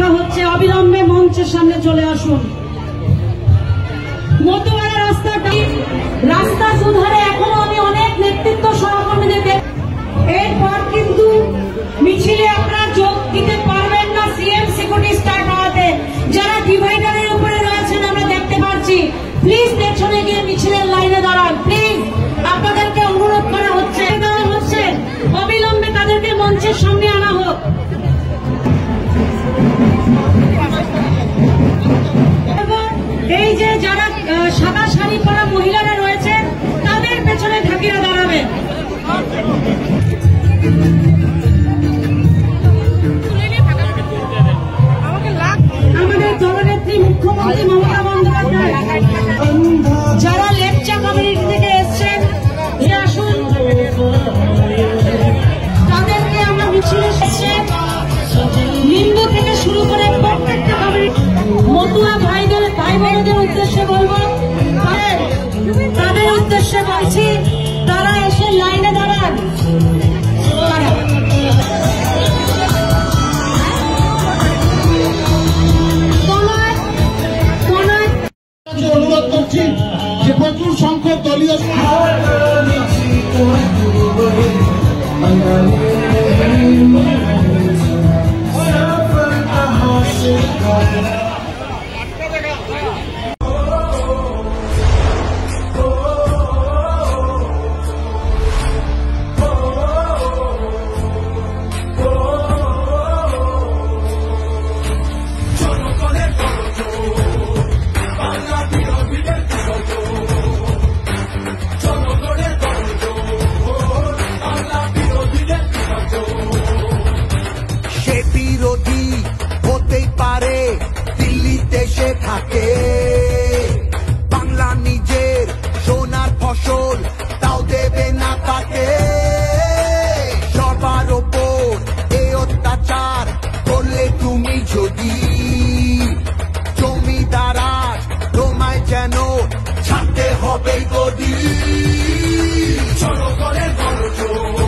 করা হচ্ছে, অবিলম্বে মঞ্চের সামনে চলে আসুন। মতুয়ারা রাস্তা সুধারে এখনো আমি অনেক নেতৃত্ব সহকর্মীদেরকে, এরপর কিন্তু মিছিলে আপনারা যোগ দিতে পারবেন না সিএম সিকিউরিটি স্টার্ট হওয়াতে। যারা ডিভাইডারের উপরে রয়েছেন আমরা দেখতে পাচ্ছি, প্লিজ পেছনে গিয়ে মিছিলের লাইনে দাঁড়ান। প্লিজ আপনাদেরকে অনুরোধ করা হচ্ছে, অবিলম্বে তাদেরকে মঞ্চের সামনে আনা হোক। এই যে যারা সাদা শাড়ি পরা মহিলারা রয়েছে তাদের পেছনে ঢাকিয়ে দাঁড়াবে। আমাদের দলনেত্রী মুখ্যমন্ত্রী মমতা বন্দ্যোপাধ্যায় যারা লেপচা কমিউনিটি থেকে এসছেন আসুন, তাদেরকে আমরা মিছিলে লিম্বু থেকে শুরু করে প্রত্যেকটা কমিউনিটি মতুয়া ভাই বোনদের উদ্দেশ্যে বলবো, তাদের উদ্দেশ্যে বলছি তারা এসে লাইনে দাঁড়ান। অনুরোধ করছি যে প্রচুর সংখ্যক দলীয় থাকে বাংলা নিজের সোনার ফসল তাও দেবে না তাকে। সবার ওপর এই অত্যাচার করলে তুমি যদি জমিদার আজ তোমায় যেন ছাড়তে হবে গদি। জনগণের গণজোর